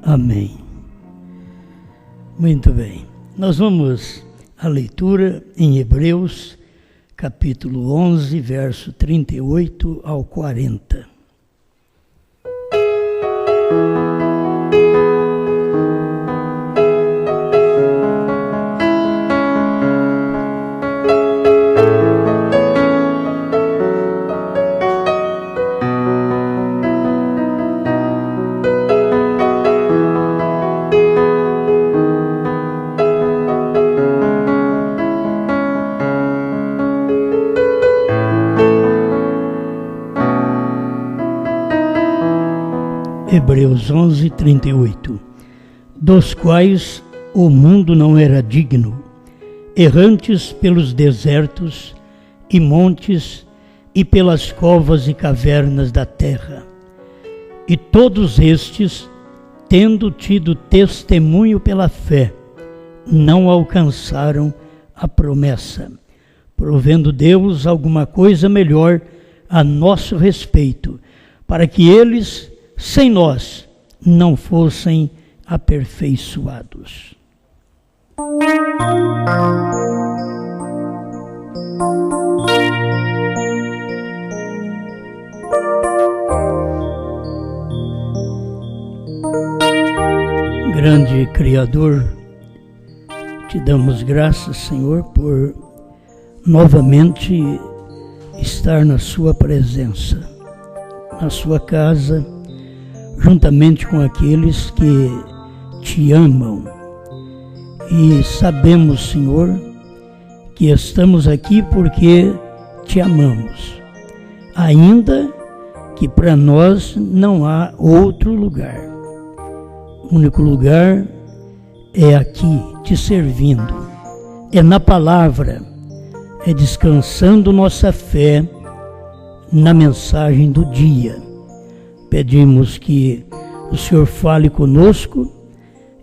Amém. Muito bem. Nós vamos à leitura em Hebreus, capítulo 11, verso 38 ao 40. Hebreus 11, 38. Dos quais o mundo não era digno, errantes pelos desertos e montes e pelas covas e cavernas da terra. E todos estes, tendo tido testemunho pela fé, não alcançaram a promessa, provendo Deus alguma coisa melhor a nosso respeito, para que eles, sem nós, não fossem aperfeiçoados. Grande Criador, te damos graças, Senhor, por novamente estar na sua presença, na sua casa, juntamente com aqueles que te amam. E sabemos, Senhor, que estamos aqui porque te amamos, ainda que para nós não há outro lugar. O único lugar é aqui, te servindo, é na palavra, é descansando nossa fé na mensagem do dia. Pedimos que o Senhor fale conosco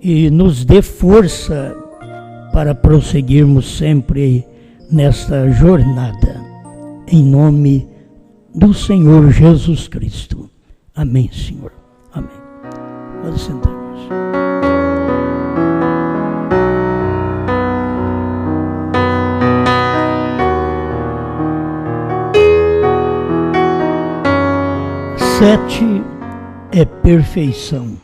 e nos dê força para prosseguirmos sempre nesta jornada. Em nome do Senhor Jesus Cristo. Amém, Senhor. Amém. Pode sentar. Sete é perfeição.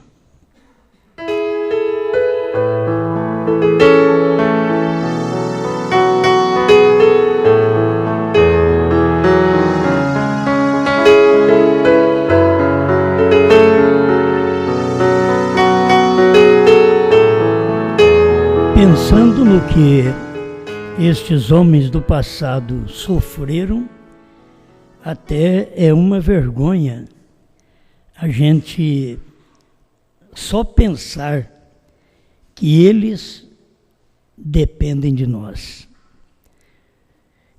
Pensando no que estes homens do passado sofreram, até é uma vergonha a gente só pensar que eles dependem de nós.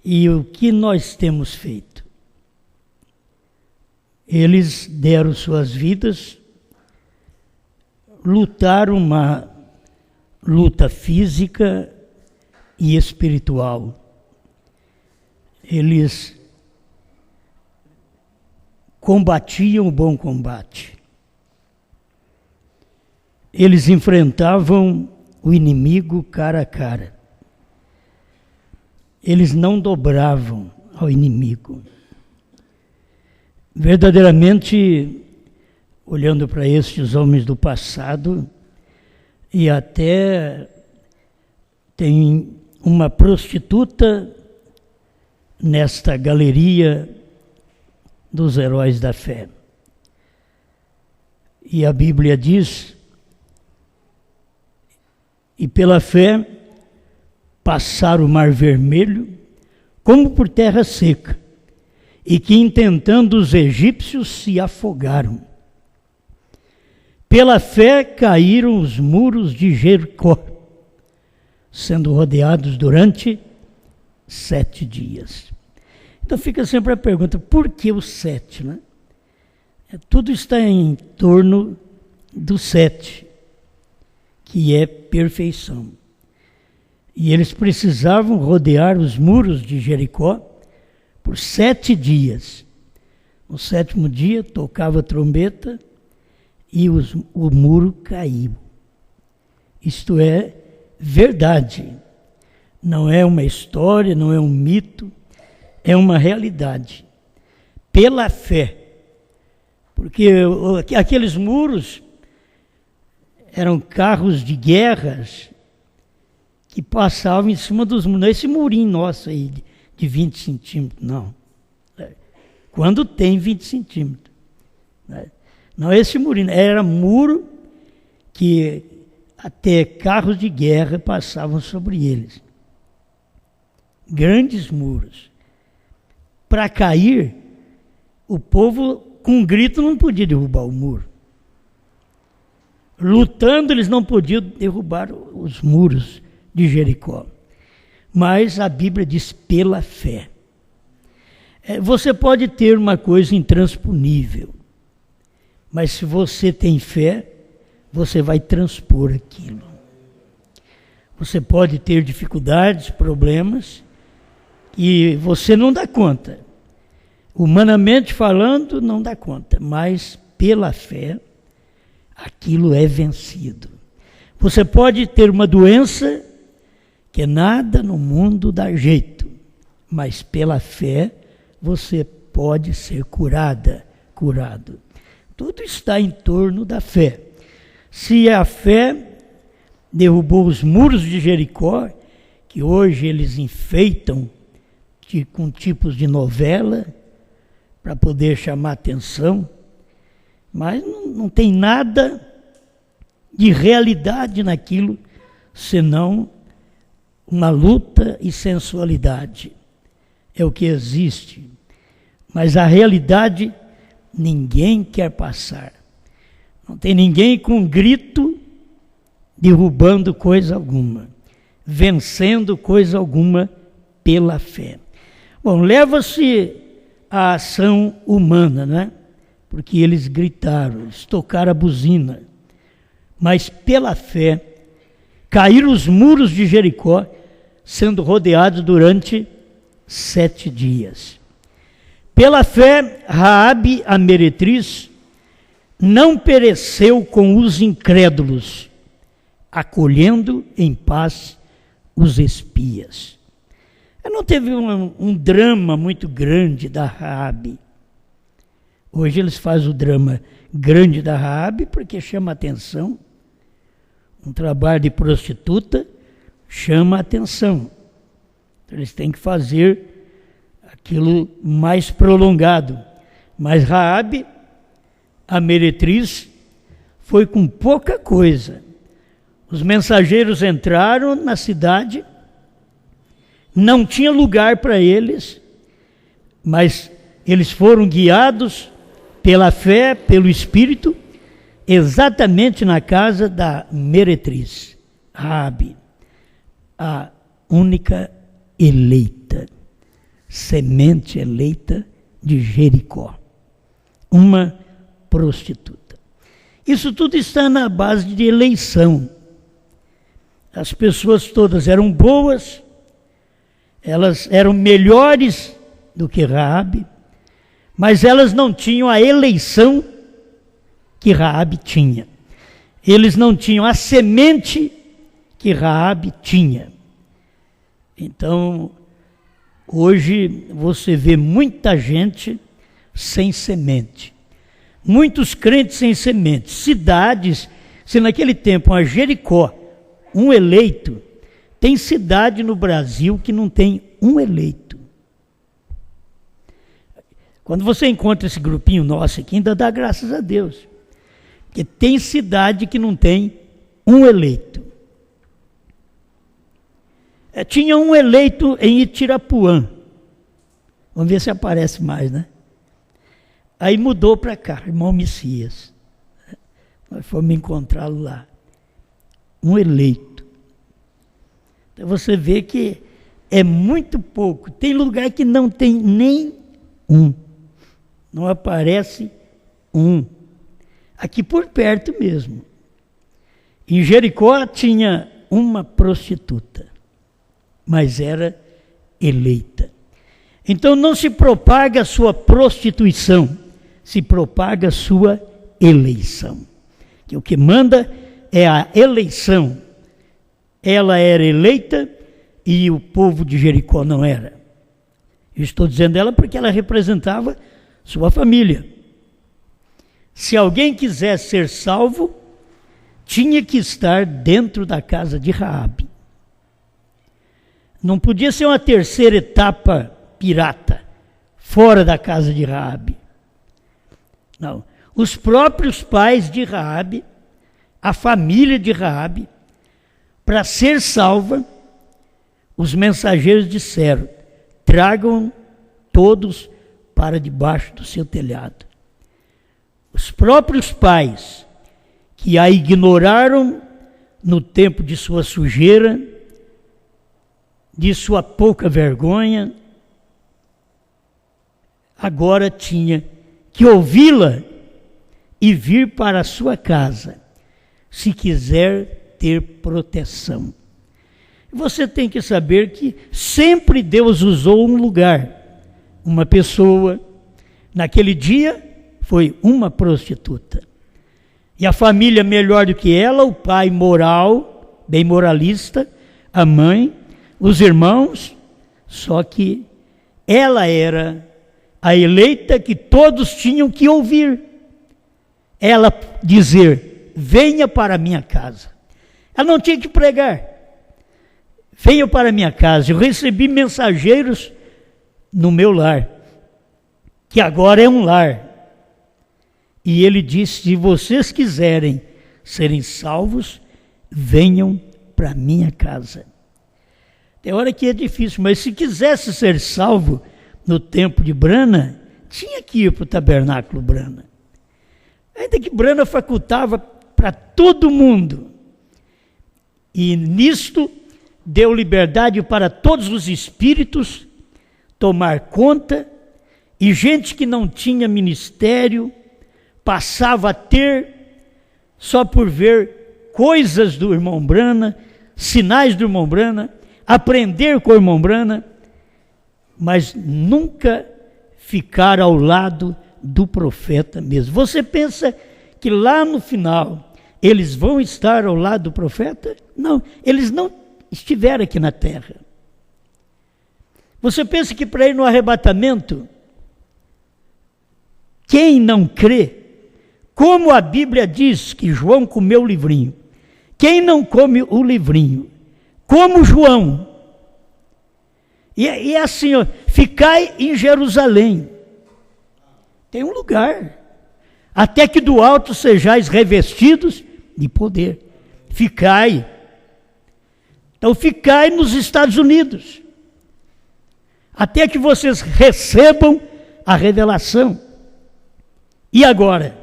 E o que nós temos feito? Eles deram suas vidas, lutaram uma luta física e espiritual. Eles combatiam o bom combate. Eles enfrentavam o inimigo cara a cara. Eles não dobravam ao inimigo. Verdadeiramente, olhando para estes homens do passado, e até tem uma prostituta nesta galeria dos heróis da fé. E a Bíblia diz: e pela fé passaram o mar vermelho como por terra seca, e que intentando os egípcios se afogaram. Pela fé caíram os muros de Jericó, sendo rodeados durante 7 dias. Então fica sempre a pergunta, por que o 7, né? Tudo está em torno do 7, que é perfeição. E eles precisavam rodear os muros de Jericó por 7 dias. No 7º dia tocava a trombeta e o muro caiu. Isto é verdade. Não é uma história, não é um mito, é uma realidade. Pela fé. Porque aqueles muros eram carros de guerras que passavam em cima dos muros. Não é esse murinho nosso aí de 20 centímetros, não. Quando tem 20 centímetros. Não é esse murinho, era muro que até carros de guerra passavam sobre eles. Grandes muros. Para cair, o povo, com um grito, não podia derrubar o muro. Lutando, eles não podiam derrubar os muros de Jericó. Mas a Bíblia diz pela fé. Você pode ter uma coisa intransponível, mas se você tem fé, você vai transpor aquilo. Você pode ter dificuldades, problemas, e você não dá conta. Humanamente falando, não dá conta, mas pela fé, aquilo é vencido. Você pode ter uma doença que nada no mundo dá jeito, mas pela fé você pode ser curado. Tudo está em torno da fé. Se a fé derrubou os muros de Jericó, que hoje eles enfeitam com tipos de novela para poder chamar atenção, mas não tem nada de realidade naquilo, senão uma luta e sensualidade. É o que existe. Mas a realidade ninguém quer passar. Não tem ninguém com grito derrubando coisa alguma, vencendo coisa alguma pela fé. Bom, leva-se a ação humana, né? Porque eles gritaram, eles tocaram a buzina. Mas pela fé, caíram os muros de Jericó, sendo rodeados durante 7 dias. Pela fé, Raabe, a meretriz, não pereceu com os incrédulos, acolhendo em paz os espias. Não teve um drama muito grande da Raabe. Hoje eles fazem o drama grande da Raabe porque chama atenção. Um trabalho de prostituta chama atenção. Eles têm que fazer aquilo mais prolongado. Mas Raabe, a meretriz, foi com pouca coisa. Os mensageiros entraram na cidade, não tinha lugar para eles, mas eles foram guiados pela fé, pelo Espírito, exatamente na casa da meretriz, Raabe, a única eleita, semente eleita de Jericó, uma prostituta. Isso tudo está na base de eleição. As pessoas todas eram boas, elas eram melhores do que Raabe, mas elas não tinham a eleição que Raabe tinha. Eles não tinham a semente que Raabe tinha. Então, hoje você vê muita gente sem semente. Muitos crentes sem semente. Cidades, se naquele tempo a Jericó, um eleito, tem cidade no Brasil que não tem um eleito. Quando você encontra esse grupinho nosso aqui, ainda dá graças a Deus. Porque tem cidade que não tem um eleito. Tinha um eleito em Itirapuã. Vamos ver se aparece mais, né? Aí mudou para cá, irmão Messias. Nós fomos encontrá-lo lá. Um eleito. Então você vê que é muito pouco. Tem lugar que não tem nem um. Não aparece um. Aqui por perto mesmo. Em Jericó tinha uma prostituta, mas era eleita. Então não se propaga a sua prostituição, se propaga a sua eleição. que o que manda é a eleição. Ela era eleita e o povo de Jericó não era. Eu estou dizendo ela porque ela representava sua família. Se alguém quisesse ser salvo, tinha que estar dentro da casa de Raabe. Não podia ser uma terceira etapa pirata, fora da casa de Raabe. Não. Os próprios pais de Raabe, a família de Raabe, para ser salva, os mensageiros disseram: tragam todos para debaixo do seu telhado. Os próprios pais, que a ignoraram no tempo de sua sujeira, de sua pouca vergonha, agora tinha que ouvi-la e vir para a sua casa, se quiser ter proteção. Você tem que saber que sempre Deus usou um lugar, uma pessoa. Naquele dia foi uma prostituta. E a família melhor do que ela, o pai moral, bem moralista, a mãe, os irmãos, só que ela era a eleita que todos tinham que ouvir. Ela dizer: venha para a minha casa. Ela não tinha que pregar. Venha para a minha casa. Eu recebi mensageiros no meu lar, que agora é um lar. E ele disse: se vocês quiserem serem salvos, venham para a minha casa. Tem hora que é difícil, mas se quisesse ser salvo no tempo de Brana, tinha que ir para o tabernáculo Brana. Ainda que Brana facultava para todo mundo. E nisto deu liberdade para todos os espíritos tomar conta, e gente que não tinha ministério passava a ter, só por ver coisas do irmão Brana, sinais do irmão Brana, aprender com o irmão Brana, mas nunca ficar ao lado do profeta mesmo. Você pensa que lá no final eles vão estar ao lado do profeta? Não, eles não estiveram aqui na terra. Você pensa que para ir no arrebatamento, quem não crê, como a Bíblia diz que João comeu o livrinho, quem não come o livrinho, como João, e assim, ó, ficai em Jerusalém, tem um lugar, até que do alto sejais revestidos de poder. Ficai. Então ficai nos Estados Unidos, até que vocês recebam a revelação. E agora?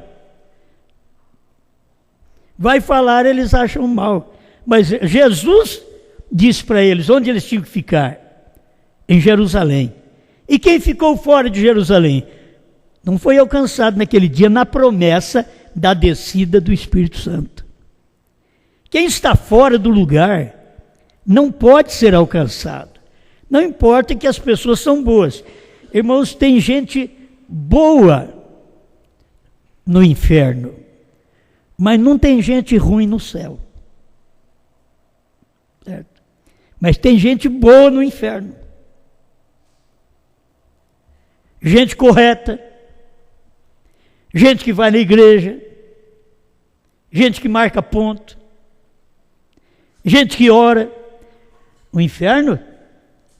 Vai falar, eles acham mal, mas Jesus disse para eles onde eles tinham que ficar: em Jerusalém. E quem ficou fora de Jerusalém não foi alcançado naquele dia na promessa da descida do Espírito Santo. Quem está fora do lugar não pode ser alcançado. Não importa que as pessoas são boas. Irmãos, tem gente boa no inferno, mas não tem gente ruim no céu. Certo? Mas tem gente boa no inferno. Gente correta, gente que vai na igreja, gente que marca ponto, gente que ora. O inferno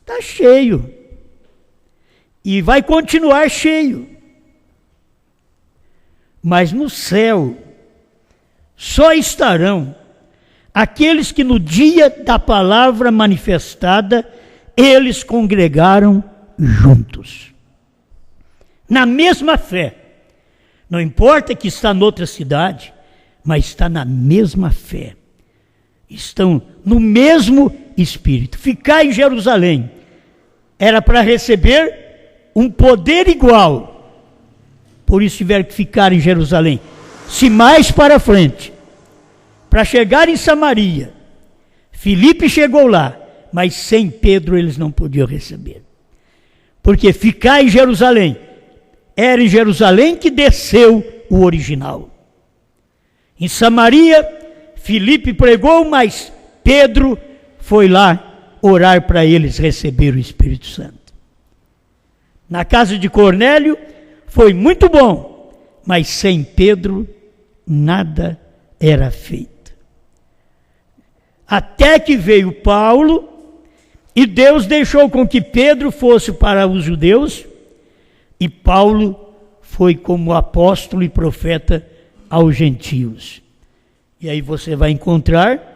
está cheio e vai continuar cheio. Mas no céu só estarão aqueles que no dia da palavra manifestada eles congregaram juntos, na mesma fé. Não importa que está noutra cidade, mas está na mesma fé. Estão no mesmo Espírito. Ficar em Jerusalém era para receber um poder igual. Por isso tiveram que ficar em Jerusalém. Se mais para frente, para chegar em Samaria, Filipe chegou lá, mas sem Pedro eles não podiam receber. Porque ficar em Jerusalém, era em Jerusalém que desceu o original. Em Samaria, Filipe pregou, mas Pedro foi lá orar para eles receber o Espírito Santo. Na casa de Cornélio foi muito bom, mas sem Pedro nada era feito. Até que veio Paulo e Deus deixou com que Pedro fosse para os judeus e Paulo foi como apóstolo e profeta aos gentios. E aí você vai encontrar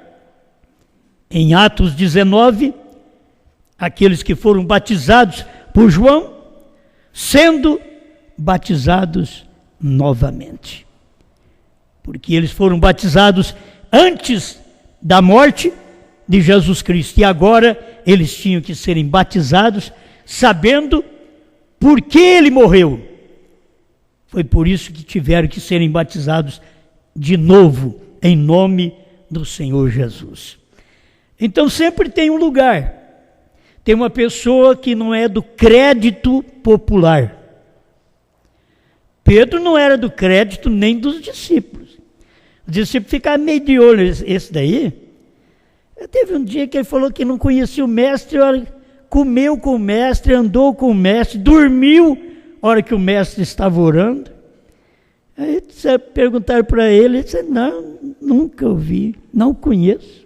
em Atos 19 aqueles que foram batizados por João sendo batizados novamente. Porque eles foram batizados antes da morte de Jesus Cristo. E agora eles tinham que serem batizados sabendo por que ele morreu. Foi por isso que tiveram que serem batizados de novo, em nome do Senhor Jesus. Então sempre tem um lugar. Tem uma pessoa que não é do crédito popular. Pedro não era do crédito nem dos discípulos. Os discípulos ficaram meio de olho. Esse daí, teve um dia que ele falou que não conhecia o mestre, comeu com o mestre, andou com o mestre, dormiu a hora que o mestre estava orando. Aí perguntaram para ele, ele disse, não, nunca ouvi, não conheço.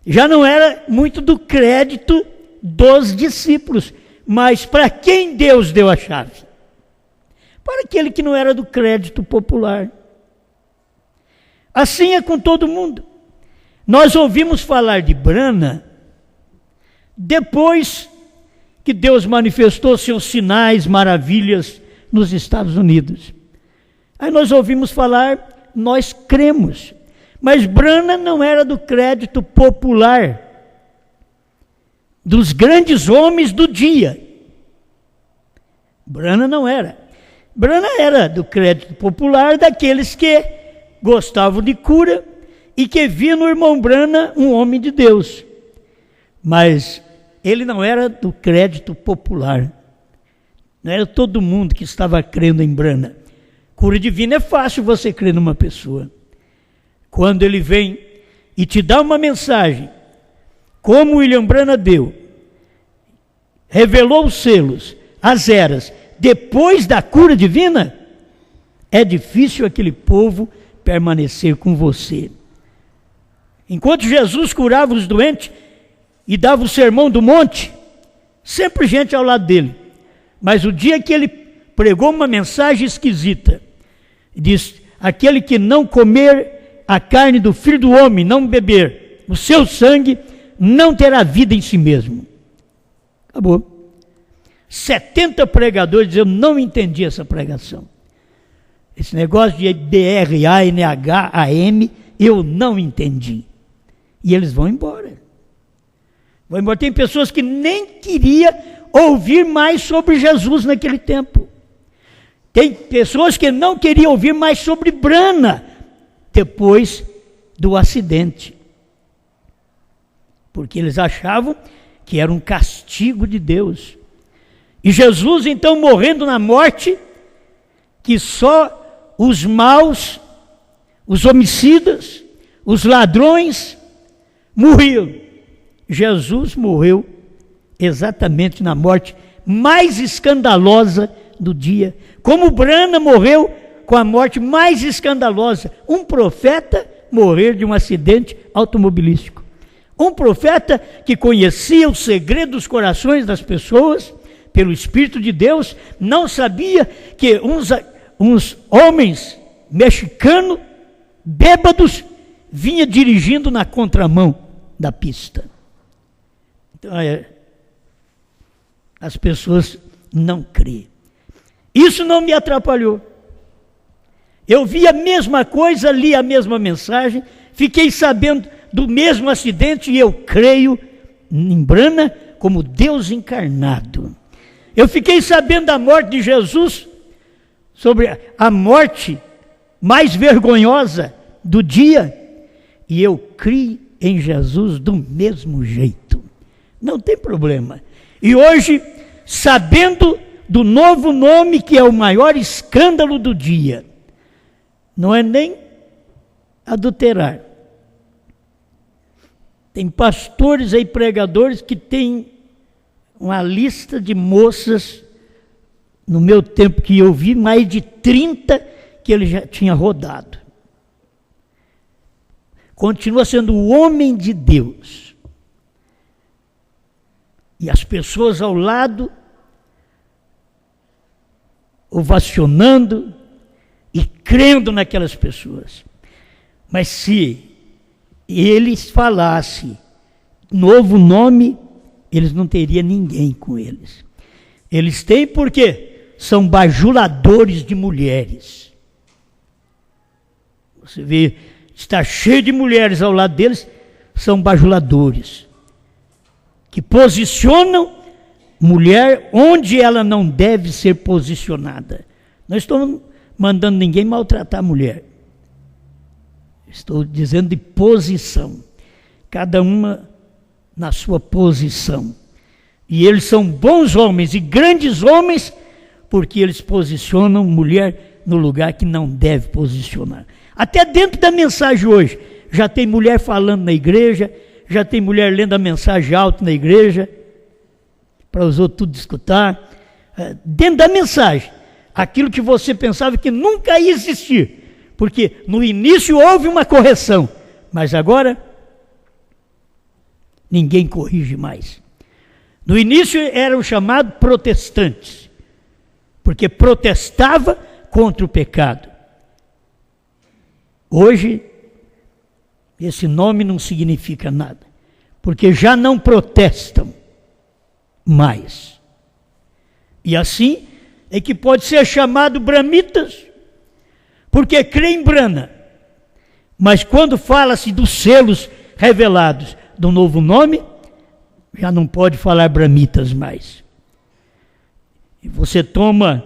Já não era muito do crédito dos discípulos, mas para quem Deus deu a chave? Para aquele que não era do crédito popular. Assim é com todo mundo. Nós ouvimos falar de Brana depois que Deus manifestou seus sinais, maravilhas nos Estados Unidos. Aí nós ouvimos falar, nós cremos. Mas Brana não era do crédito popular, dos grandes homens do dia. Brana não era. Brana era do crédito popular daqueles que gostavam de cura e que viam no irmão Brana um homem de Deus. Mas ele não era do crédito popular. Não era todo mundo que estava crendo em Brana. Cura divina é fácil você crer numa pessoa. Quando ele vem e te dá uma mensagem, como William Brana deu, revelou os selos, as eras, depois da cura divina, é difícil aquele povo permanecer com você. Enquanto Jesus curava os doentes e dava o sermão do monte, sempre gente ao lado dele. Mas o dia que ele pregou uma mensagem esquisita, diz, aquele que não comer a carne do Filho do Homem, não beber o seu sangue, não terá vida em si mesmo. Acabou. 70 pregadores, eu não entendi essa pregação. Esse negócio de BRA, NH, AM, eu não entendi. E eles vão embora. Vão embora. Tem pessoas que nem queriam ouvir mais sobre Jesus naquele tempo. Tem pessoas que não queriam ouvir mais sobre Brana depois do acidente. Porque eles achavam que era um castigo de Deus. E Jesus, então, morrendo na morte, que só os maus, os homicidas, os ladrões morriam. Jesus morreu exatamente na morte mais escandalosa do dia. Como Brana morreu com a morte mais escandalosa. Um profeta morrer de um acidente automobilístico. Um profeta que conhecia o segredo dos corações das pessoas, pelo Espírito de Deus, não sabia que uns homens mexicanos, bêbados, vinha dirigindo na contramão da pista. Então, as pessoas não creem. Isso não me atrapalhou. Eu vi a mesma coisa, li a mesma mensagem, fiquei sabendo do mesmo acidente e eu creio em Brana como Deus encarnado. Eu fiquei sabendo da morte de Jesus, sobre a morte mais vergonhosa do dia, e eu criei em Jesus do mesmo jeito. Não tem problema. E hoje, sabendo do novo nome que é o maior escândalo do dia, não é nem adulterar. Tem pastores aí, pregadores, que têm uma lista de moças, no meu tempo que eu vi, mais de 30 que ele já tinha rodado. Continua sendo o homem de Deus. E as pessoas ao lado, ovacionando e crendo naquelas pessoas. Mas se eles falassem novo nome, eles não teriam ninguém com eles. Eles têm porque são bajuladores de mulheres. Você vê, está cheio de mulheres ao lado deles, são bajuladores, que posicionam mulher onde ela não deve ser posicionada. Não estou mandando ninguém maltratar a mulher. Estou dizendo de posição. Cada uma na sua posição. E eles são bons homens e grandes homens, porque eles posicionam mulher no lugar que não deve posicionar. Até dentro da mensagem hoje, já tem mulher falando na igreja, já tem mulher lendo a mensagem alto na igreja, para os outros tudo escutar. Dentro da mensagem, aquilo que você pensava que nunca ia existir, porque no início houve uma correção, mas agora ninguém corrige mais. No início eram chamados protestantes, porque protestava contra o pecado. Hoje, esse nome não significa nada, porque já não protestam mais. E assim é que pode ser chamado bramitas, porque crê em Brana. Mas quando fala-se dos selos revelados do novo nome, já não pode falar bramitas mais. E você toma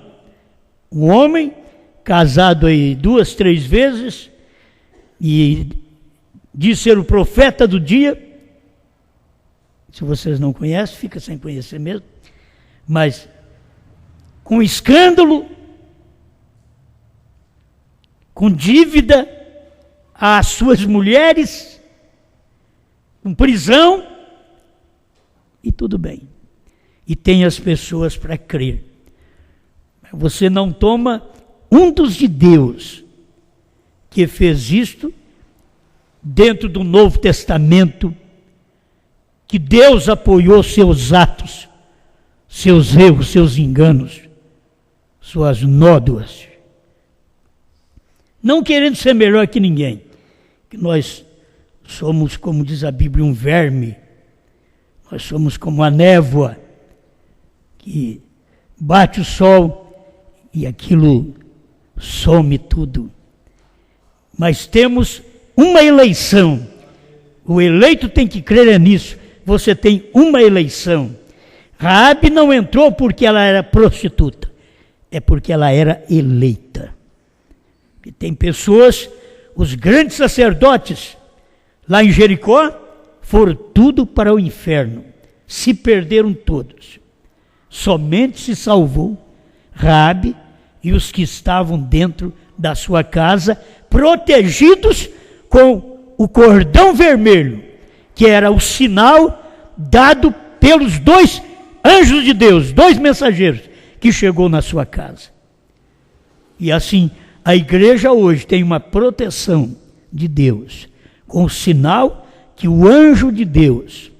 um homem casado aí 2, 3 vezes e diz ser o profeta do dia. Se vocês não conhecem, fica sem conhecer mesmo. Mas com escândalo, com dívida às suas mulheres, com prisão, e tudo bem. E tem as pessoas para crer. Você não toma um dos de Deus que fez isto dentro do Novo Testamento, que Deus apoiou seus atos, seus erros, seus enganos, suas nódoas. Não querendo ser melhor que ninguém, que nós somos, como diz a Bíblia, um verme. Nós somos como a névoa que bate o sol e aquilo some tudo. Mas temos uma eleição. O eleito tem que crer nisso. Você tem uma eleição. Raabe não entrou porque ela era prostituta, é porque ela era eleita. E tem pessoas, os grandes sacerdotes lá em Jericó, foram tudo para o inferno, se perderam todos. Somente se salvou Raabe e os que estavam dentro da sua casa, protegidos com o cordão vermelho, que era o sinal dado pelos 2 anjos de Deus, 2 mensageiros, que chegou na sua casa. E assim, a igreja hoje tem uma proteção de Deus, com o sinal que o anjo de Deus,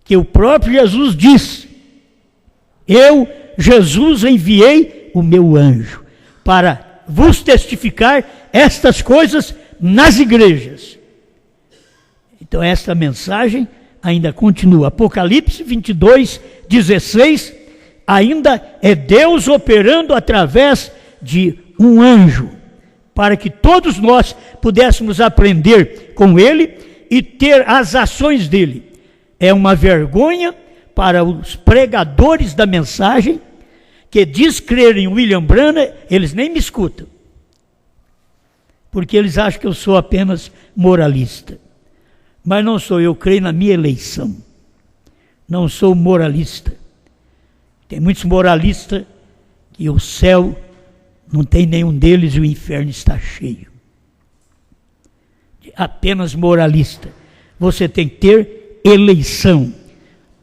que o próprio Jesus disse: eu, Jesus, enviei o meu anjo para vos testificar estas coisas nas igrejas. Então esta mensagem ainda continua. Apocalipse 22, 16, ainda é Deus operando através de um anjo, para que todos nós pudéssemos aprender com ele e ter as ações dele. É uma vergonha para os pregadores da mensagem, que diz crer em William Branham, eles nem me escutam, porque eles acham que eu sou apenas moralista. Mas não sou, eu creio na minha eleição. Não sou moralista. Tem muitos moralistas que o céu não tem nenhum deles e o inferno está cheio apenas moralista. Você tem que ter eleição.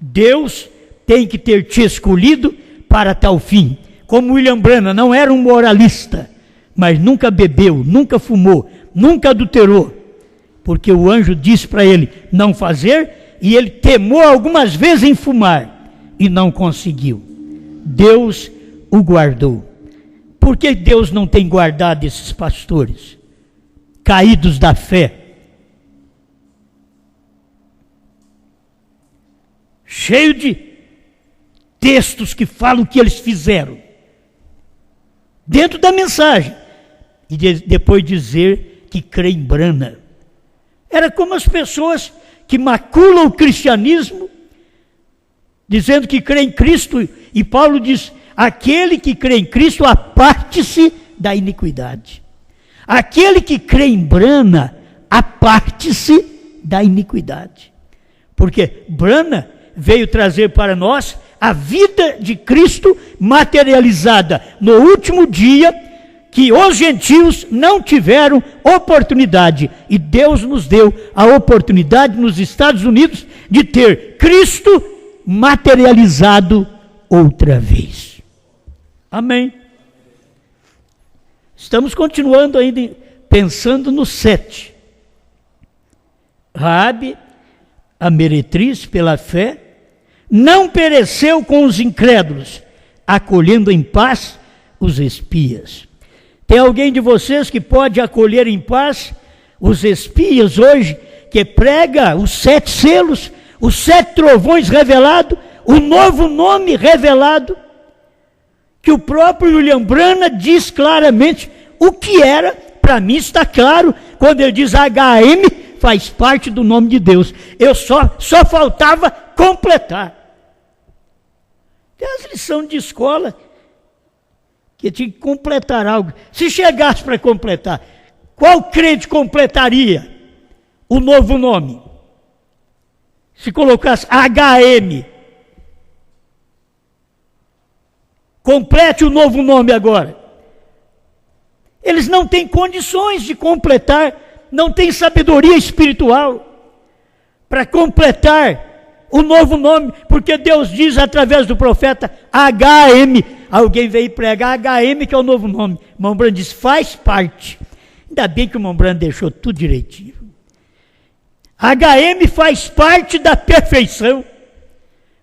Deus tem que ter te escolhido para tal fim. Como William Branham não era um moralista, mas nunca bebeu, nunca fumou, nunca adulterou, porque o anjo disse para ele não fazer, e ele temou algumas vezes em fumar, e não conseguiu. Deus o guardou. Por que Deus não tem guardado esses pastores caídos da fé? Cheio de textos que falam o que eles fizeram, dentro da mensagem, e depois dizer que crê em Branham. Era como as pessoas que maculam o cristianismo, dizendo que crê em Cristo, e Paulo diz, aquele que crê em Cristo aparte-se da iniquidade. Aquele que crê em Branham aparte-se da iniquidade. Porque Branham veio trazer para nós a vida de Cristo materializada no último dia, que os gentios não tiveram oportunidade, e Deus nos deu a oportunidade nos Estados Unidos de ter Cristo materializado outra vez. Amém. Estamos continuando ainda pensando no 7. Raabe, a meretriz pela fé, não pereceu com os incrédulos, acolhendo em paz os espias. Tem alguém de vocês que pode acolher em paz os espias hoje, que prega os 7 selos, os 7 trovões revelados, o novo nome revelado, que o próprio William Branham diz claramente o que era. Para mim está claro, quando ele diz HM faz parte do nome de Deus. Eu só faltava completar. Tem as lições de escola, que tinha que completar algo. Se chegasse para completar, qual crente completaria o novo nome? Se colocasse HM, complete o novo nome agora. Eles não têm condições de completar, não têm sabedoria espiritual para completar o novo nome, porque Deus diz através do profeta HM. Alguém veio pregar HM, que é o novo nome. O irmão Branham diz, faz parte. Ainda bem que o irmão Branham deixou tudo direitinho. HM faz parte da perfeição.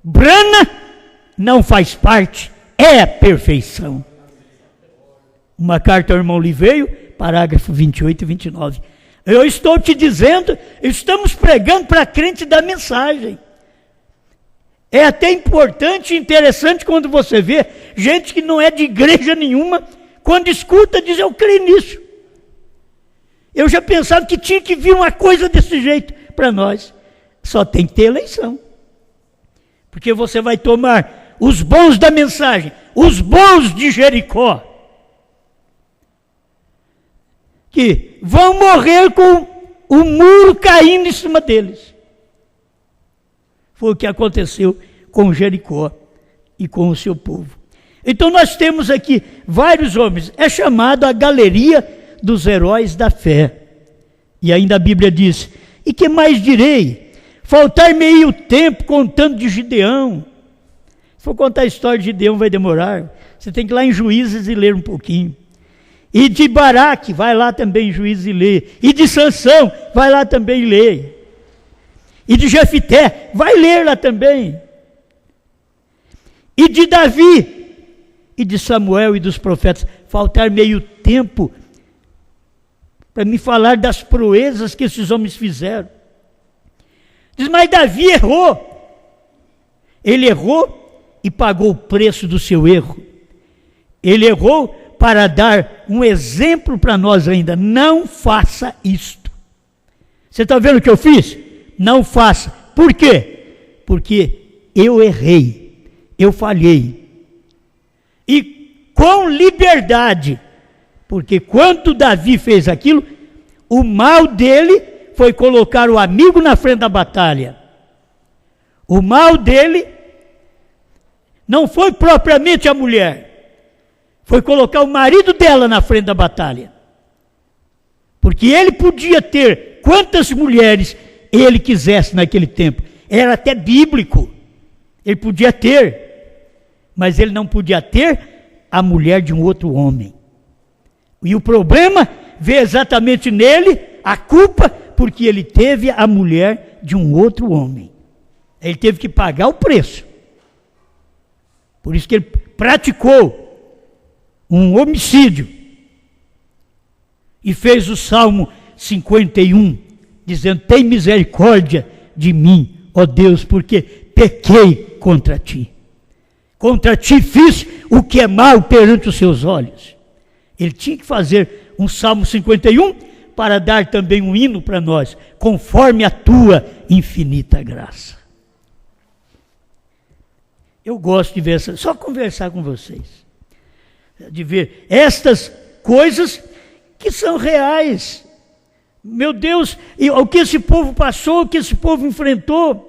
Branham não faz parte, é a perfeição. Uma carta ao irmão Liveio, parágrafo 28 e 29. Eu estou te dizendo, estamos pregando para crente da mensagem. É até importante e interessante quando você vê gente que não é de igreja nenhuma, quando escuta, diz, eu creio nisso. Eu já pensava que tinha que vir uma coisa desse jeito para nós. Só tem que ter eleição. Porque você vai tomar os bons da mensagem, os bons de Jericó, que vão morrer com o muro caindo em cima deles. Foi o que aconteceu com Jericó e com o seu povo. Então nós temos aqui vários homens, é chamado a galeria dos heróis da fé. E ainda a Bíblia diz, e que mais direi? Faltar meio tempo contando de Gideão. Se for contar a história de Gideão vai demorar, você tem que ir lá em Juízes e ler um pouquinho. E de Baraque, vai lá também em Juízes e lê. E de Sansão, vai lá também e lê. E de Jefité, vai ler lá também. E de Davi, e de Samuel e dos profetas. Faltar meio tempo para me falar das proezas que esses homens fizeram. Diz, mas Davi errou. Ele errou e pagou o preço do seu erro. Ele errou para dar um exemplo para nós ainda. Não faça isto. Você está vendo o que eu fiz? Não faça. Por quê? Porque eu errei, eu falhei. E com liberdade, porque quando Davi fez aquilo, o mal dele foi colocar o amigo na frente da batalha. O mal dele não foi propriamente a mulher, foi colocar o marido dela na frente da batalha. Porque ele podia ter quantas mulheres ele quisesse naquele tempo. Era até bíblico. Ele podia ter, mas ele não podia ter a mulher de um outro homem. E o problema veio exatamente nele, a culpa, porque ele teve a mulher de um outro homem. Ele teve que pagar o preço. Por isso que ele praticou um homicídio. E fez o Salmo 51, dizendo: tem misericórdia de mim, ó Deus, porque pequei contra ti. Contra ti fiz o que é mal perante os seus olhos. Ele tinha que fazer um Salmo 51 para dar também um hino para nós, conforme a tua infinita graça. Eu gosto de ver, só conversar com vocês, de ver estas coisas que são reais. Meu Deus, e o que esse povo passou, o que esse povo enfrentou,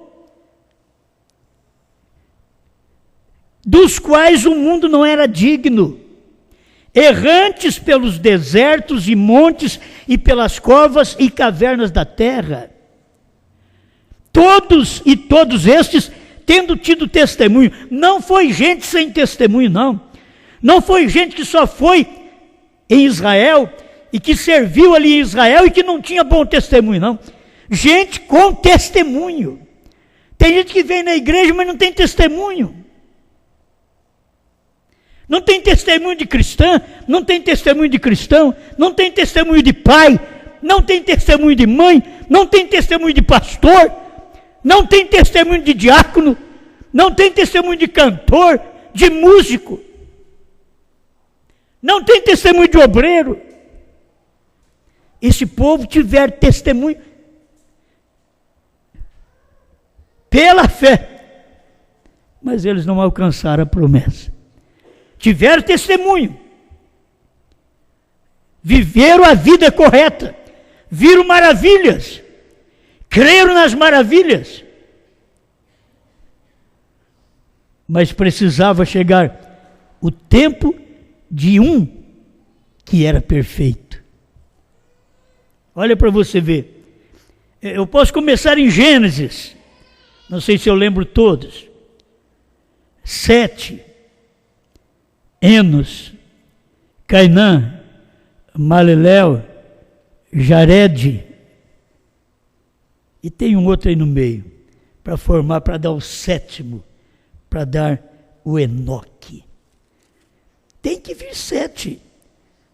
dos quais o mundo não era digno, errantes pelos desertos e montes e pelas covas e cavernas da terra. Todos estes tendo tido testemunho. Não foi gente sem testemunho, não. Não foi gente que só foi em Israel e que serviu ali em Israel e que não tinha bom testemunho, não. Gente com testemunho. Tem gente que vem na igreja, mas não tem testemunho. Não tem testemunho de cristã, não tem testemunho de cristão, não tem testemunho de pai, não tem testemunho de mãe, não tem testemunho de pastor, não tem testemunho de diácono, não tem testemunho de cantor, de músico, não tem testemunho de obreiro. Esse povo tiver testemunho pela fé, mas eles não alcançaram a promessa. Tiveram testemunho, viveram a vida correta, viram maravilhas, creram nas maravilhas, mas precisava chegar o tempo de um que era perfeito. Olha para você ver, eu posso começar em Gênesis, não sei se eu lembro todos, 7, Enos, Cainã, Maleleu, Jared, e tem um outro aí no meio, para formar, para dar o sétimo, para dar o Enoque. Tem que vir 7.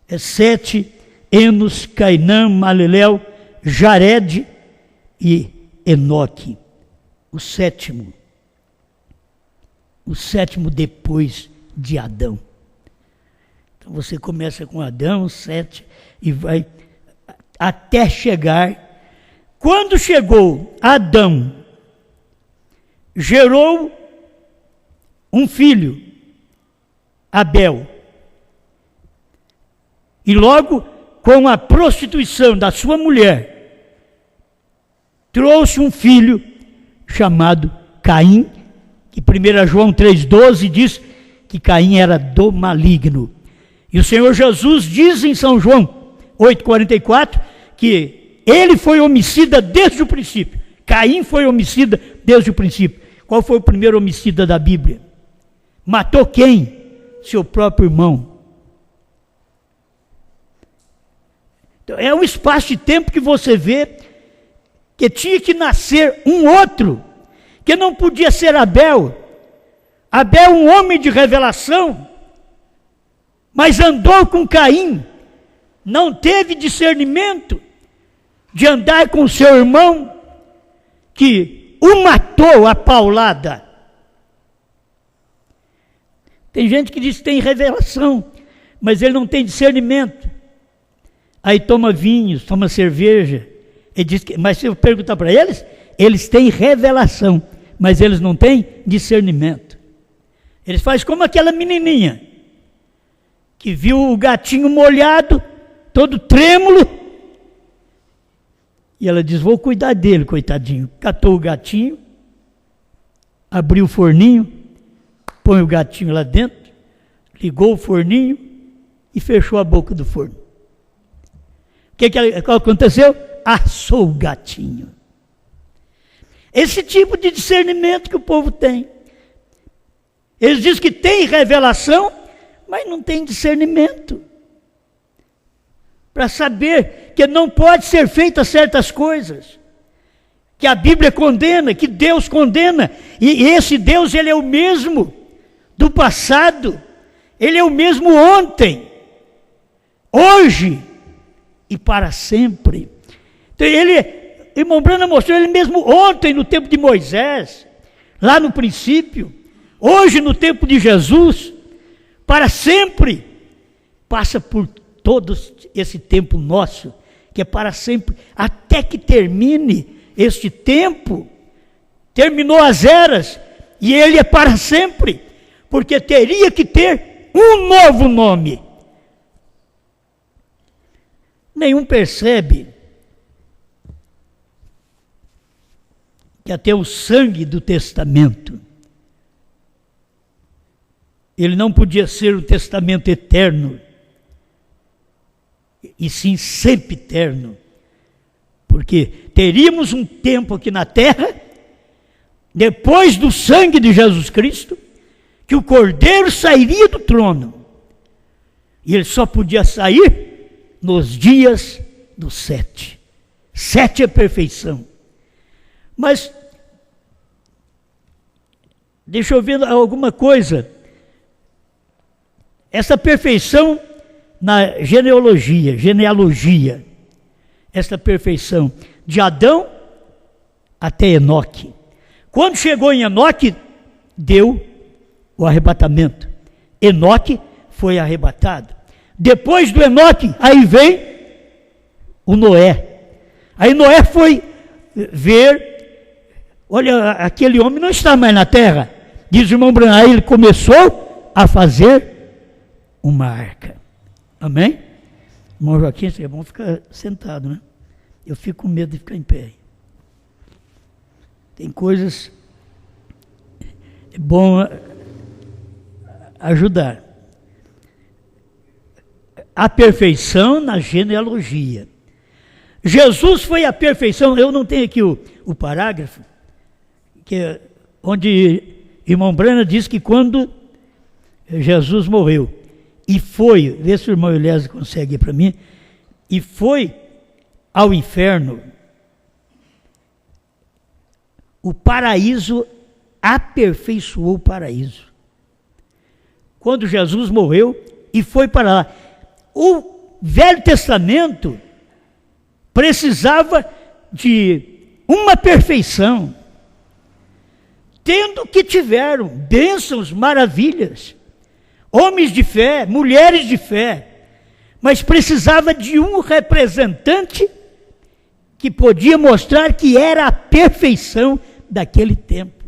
É 7, Enos, Cainã, Maleleu, Jared e Enoque. O sétimo depois de Adão. Então você começa com Adão, 7, e vai até chegar. Quando chegou Adão, gerou um filho, Abel. E logo, com a prostituição da sua mulher, trouxe um filho chamado Caim, que 1 João 3,12 diz que Caim era do maligno. E o Senhor Jesus diz em São João 8,44 que ele foi homicida desde o princípio. Caim foi homicida desde o princípio. Qual foi o primeiro homicida da Bíblia? Matou quem? Seu próprio irmão. Então, é um espaço de tempo que você vê que tinha que nascer um outro, que não podia ser Abel. Abel, um homem de revelação, mas andou com Caim, não teve discernimento de andar com seu irmão, que o matou a paulada. Tem gente que diz que tem revelação, mas ele não tem discernimento. Aí toma vinhos, toma cerveja. Ele diz que, mas se eu perguntar para eles, eles têm revelação, mas eles não têm discernimento. Eles fazem como aquela menininha que viu o gatinho molhado, todo trêmulo, e ela diz: vou cuidar dele, coitadinho. Catou o gatinho, abriu o forninho, põe o gatinho lá dentro, ligou o forninho e fechou a boca do forno. O que aconteceu? assou o gatinho. Esse tipo de discernimento que o povo tem. Eles dizem que tem revelação, mas não tem discernimento. Para saber que não pode ser feitas certas coisas. Que a Bíblia condena, que Deus condena. E esse Deus, ele é o mesmo do passado. Ele é o mesmo ontem, hoje e para sempre. Então irmão Branham mostrou ele mesmo ontem no tempo de Moisés, lá no princípio, hoje no tempo de Jesus, para sempre. Passa por todo esse tempo nosso, que é para sempre, até que termine este tempo. Terminou as eras, e ele é para sempre, porque teria que ter um novo nome. Nenhum percebe que até o sangue do testamento, ele não podia ser o testamento eterno, e sim sempre eterno, porque teríamos um tempo aqui na terra, depois do sangue de Jesus Cristo, que o Cordeiro sairia do trono, e ele só podia sair nos dias do 7. 7 é perfeição. Mas, deixa eu ver alguma coisa. Essa perfeição na genealogia, essa perfeição de Adão até Enoque. Quando chegou em Enoque, deu o arrebatamento. Enoque foi arrebatado. Depois do Enoque, aí vem o Noé. Aí Noé foi ver, olha, aquele homem não está mais na terra. Diz o irmão Branham, aí ele começou a fazer uma arca. Amém? Irmão Joaquim, é bom ficar sentado, né? Eu fico com medo de ficar em pé. Tem coisas, é bom ajudar. A perfeição na genealogia. Jesus foi a perfeição. Eu não tenho aqui o parágrafo, onde irmão Branham diz que quando Jesus morreu, e foi, vê se o irmão Elias consegue ir para mim, e foi ao inferno, o paraíso aperfeiçoou o paraíso. Quando Jesus morreu e foi para lá. O Velho Testamento precisava de uma perfeição, tendo que tiveram bênçãos, maravilhas, homens de fé, mulheres de fé, mas precisava de um representante que podia mostrar que era a perfeição daquele tempo.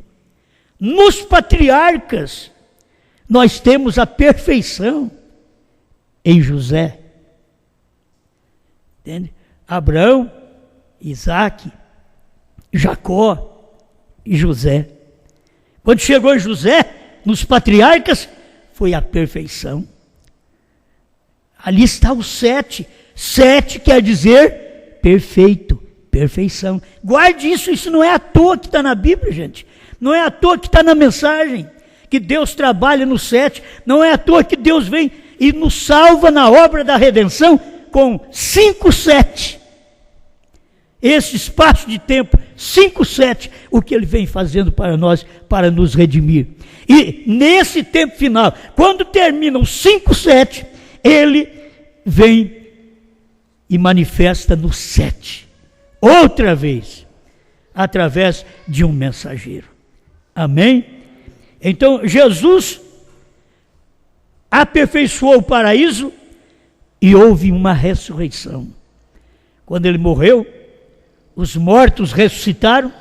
Nos patriarcas, nós temos a perfeição em José. Entende? Abraão, Isaac, Jacó e José. Quando chegou em José, nos patriarcas, foi a perfeição. Ali está o 7. 7 quer dizer perfeito, perfeição. Guarde isso, isso não é à toa que está na Bíblia, gente. Não é à toa que está na mensagem, que Deus trabalha no 7. Não é à toa que Deus vem e nos salva na obra da redenção com 5 7. Esse espaço de tempo, 5 7, o que ele vem fazendo para nós, para nos redimir. E nesse tempo final, quando termina os 5 7, ele vem e manifesta no 7, outra vez, através de um mensageiro. Amém? Então, Jesus aperfeiçoou o paraíso e houve uma ressurreição. Quando ele morreu, os mortos ressuscitaram,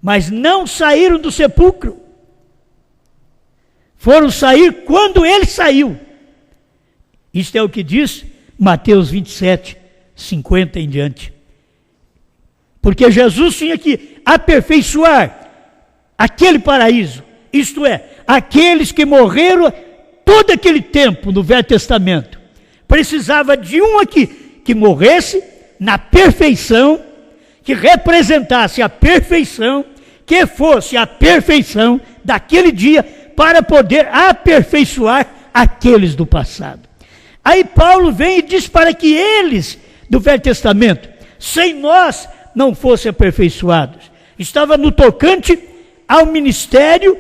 mas não saíram do sepulcro. Foram sair quando ele saiu. Isto é o que diz Mateus 27, 50 em diante. Porque Jesus tinha que aperfeiçoar aquele paraíso, isto é, aqueles que morreram todo aquele tempo no Velho Testamento. Precisava de um aqui que morresse, na perfeição, que representasse a perfeição, que fosse a perfeição daquele dia, para poder aperfeiçoar aqueles do passado. Aí Paulo vem e diz para que eles, do Velho Testamento, sem nós, não fossem aperfeiçoados. Estava no tocante ao ministério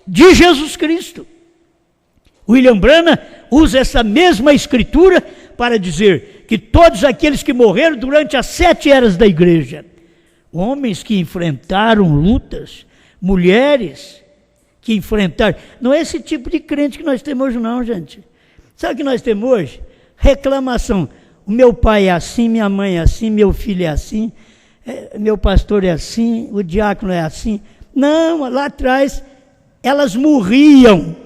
de Jesus Cristo. William Branham usa essa mesma escritura para dizer que todos aqueles que morreram durante as 7 eras da igreja, homens que enfrentaram lutas, mulheres que enfrentaram, não é esse tipo de crente que nós temos hoje não, gente. Sabe o que nós temos hoje? Reclamação. O meu pai é assim, minha mãe é assim, meu filho é assim, meu pastor é assim, o diácono é assim. Não, lá atrás elas morriam,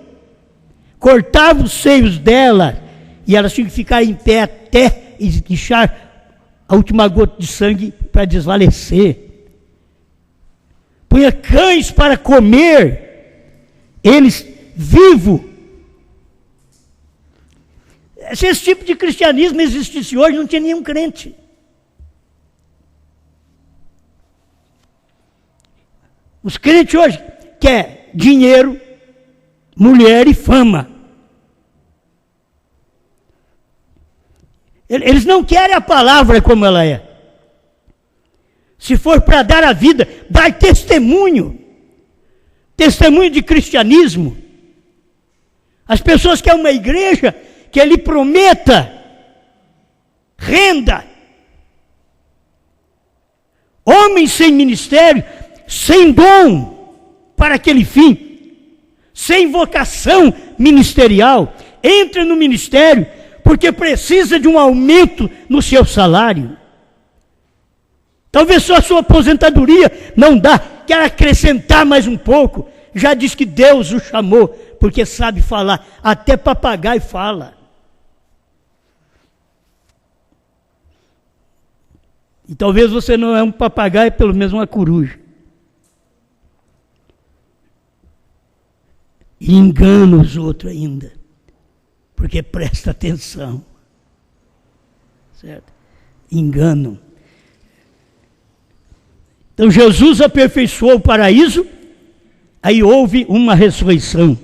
cortavam os seios dela e elas tinham que ficar em pé até deixar a última gota de sangue para desfalecer. Punha cães para comer, eles vivos. Se esse tipo de cristianismo existisse hoje, não tinha nenhum crente. Os crentes hoje querem dinheiro, mulher e fama. Eles não querem a palavra como ela é. Se for para dar a vida, dar testemunho. Testemunho de cristianismo. As pessoas querem uma igreja que lhe prometa renda. Homens sem ministério, sem dom para aquele fim, sem vocação ministerial, entra no ministério porque precisa de um aumento no seu salário. Talvez só a sua aposentadoria não dá, quer acrescentar mais um pouco. Já diz que Deus o chamou, porque sabe falar, até papagaio fala. E talvez você não é um papagaio, pelo menos uma coruja. E engana os outros ainda, porque presta atenção, certo? Enganam. Então Jesus aperfeiçoou o paraíso, aí houve uma ressurreição.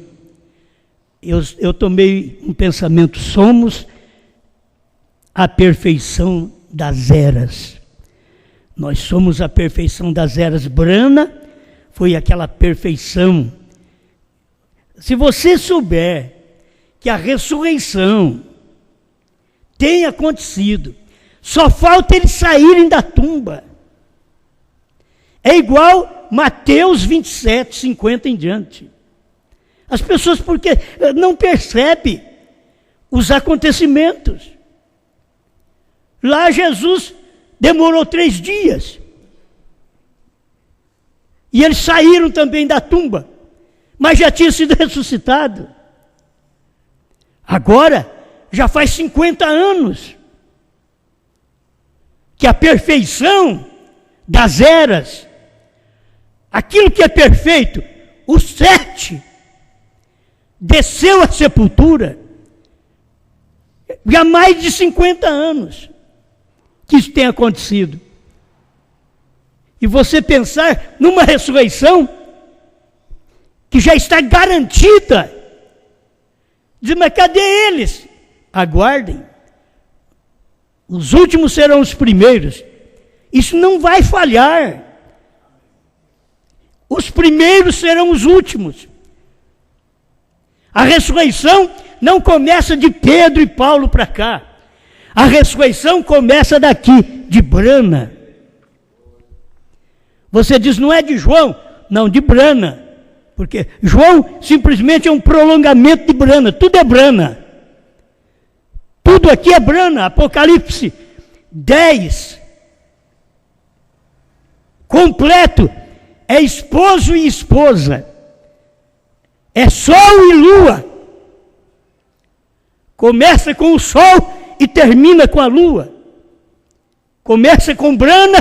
Eu tomei um pensamento, somos a perfeição das eras. Nós somos a perfeição das eras. Brana foi aquela perfeição. Se você souber que a ressurreição tem acontecido, só falta eles saírem da tumba. É igual Mateus 27, 50 em diante. As pessoas porque não percebem os acontecimentos. Lá Jesus demorou 3 dias. E eles saíram também da tumba, mas já tinha sido ressuscitado. Agora, já faz 50 anos que a perfeição das eras, aquilo que é perfeito, o 7, desceu à sepultura. Já há mais de 50 anos que isso tem acontecido. E você pensar numa ressurreição que já está garantida. Diz, mas cadê eles? Aguardem. Os últimos serão os primeiros. Isso não vai falhar. Os primeiros serão os últimos. A ressurreição não começa de Pedro e Paulo para cá. A ressurreição começa daqui, de Brana. Você diz, não é de João? Não, de Brana. Porque João simplesmente é um prolongamento de Brana. Tudo é Brana. Tudo aqui é Brana. Apocalipse 10. Completo. É esposo e esposa. É sol e lua. Começa com o sol e termina com a lua. Começa com Brana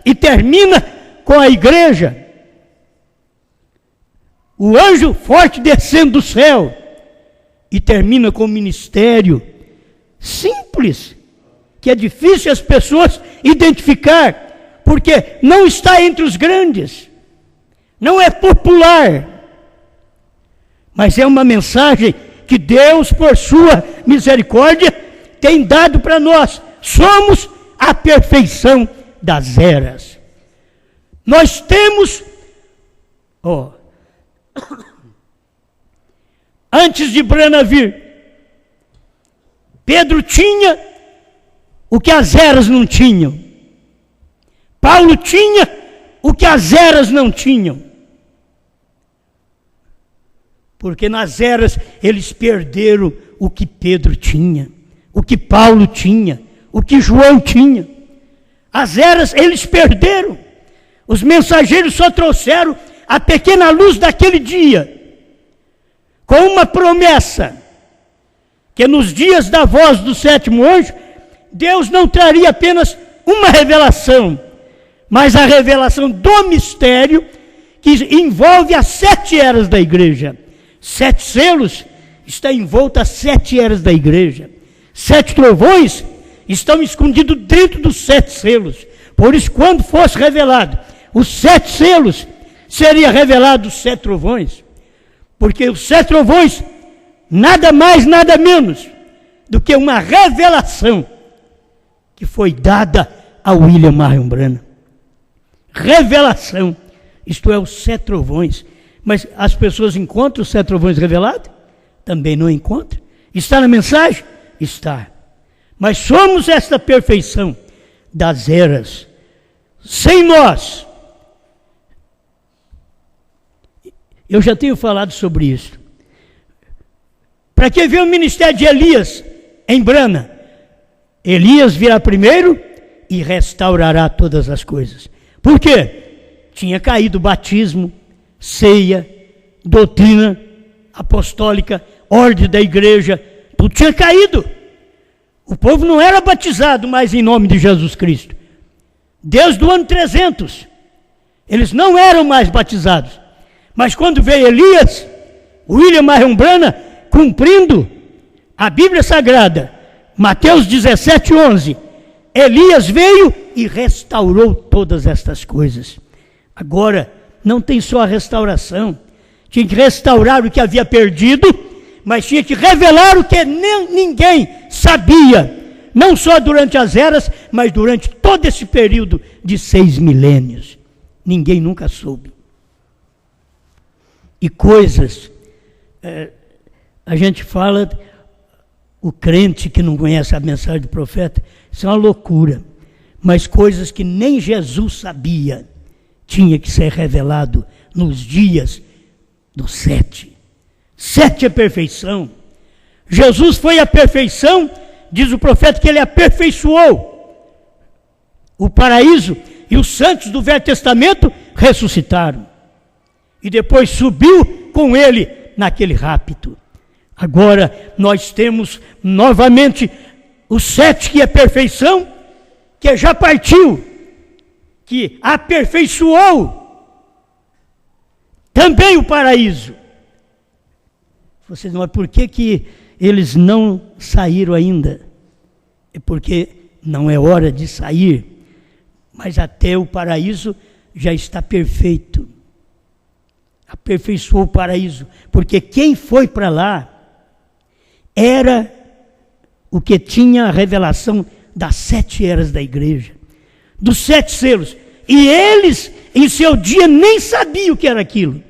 e termina com a igreja. O anjo forte descendo do céu e termina com o ministério simples que é difícil as pessoas identificar, porque não está entre os grandes, não é popular, mas é uma mensagem que Deus, por sua misericórdia, tem dado para nós. Somos a perfeição das eras. Nós temos, antes de Brana vir, Pedro tinha o que as eras não tinham. Paulo tinha o que as eras não tinham. Porque nas eras eles perderam o que Pedro tinha, o que Paulo tinha, o que João tinha. As eras eles perderam. Os mensageiros só trouxeram a pequena luz daquele dia, com uma promessa, que nos dias da voz do sétimo anjo, Deus não traria apenas uma revelação, mas a revelação do mistério que envolve as 7 eras da igreja. 7 selos está envolta as 7 eras da igreja. 7 trovões estão escondidos dentro dos 7 selos. Por isso, quando fosse revelado os 7 selos, seria revelado os 7 trovões. Porque os 7 trovões, nada mais, nada menos do que uma revelação que foi dada a William Marion Branham. Revelação, isto é, os 7 trovões. Mas as pessoas encontram os 7 trovões revelados? Também não encontram. Está na mensagem? Está. Mas somos esta perfeição das eras. Sem nós. Eu já tenho falado sobre isso. Para que ver o ministério de Elias em Brana? Elias virá primeiro e restaurará todas as coisas. Por quê? Tinha caído o batismo, ceia, doutrina apostólica, ordem da igreja, tudo tinha caído. O povo não era batizado mais em nome de Jesus Cristo. Desde o ano 300, eles não eram mais batizados. Mas quando veio Elias, William Marion Branham, cumprindo a Bíblia Sagrada, Mateus 17:11, Elias veio e restaurou todas estas coisas. Agora, não tem só a restauração, tinha que restaurar o que havia perdido, mas tinha que revelar o que ninguém sabia, não só durante as eras, mas durante todo esse período de 6 milênios. Ninguém nunca soube. E coisas, a gente fala, o crente que não conhece a mensagem do profeta, isso é uma loucura, mas coisas que nem Jesus sabia, tinha que ser revelado nos dias do 7. 7 é perfeição. Jesus foi a perfeição, diz o profeta que ele aperfeiçoou o paraíso, e os santos do Velho Testamento ressuscitaram. E depois subiu com ele naquele rapto. Agora nós temos novamente o 7, que é perfeição, que já partiu, que aperfeiçoou também o paraíso. Vocês não, mas por que eles não saíram ainda? É porque não é hora de sair, mas até o paraíso já está perfeito. Aperfeiçoou o paraíso, porque quem foi para lá era o que tinha a revelação das 7 eras da igreja, dos 7 selos, e eles em seu dia nem sabiam o que era aquilo.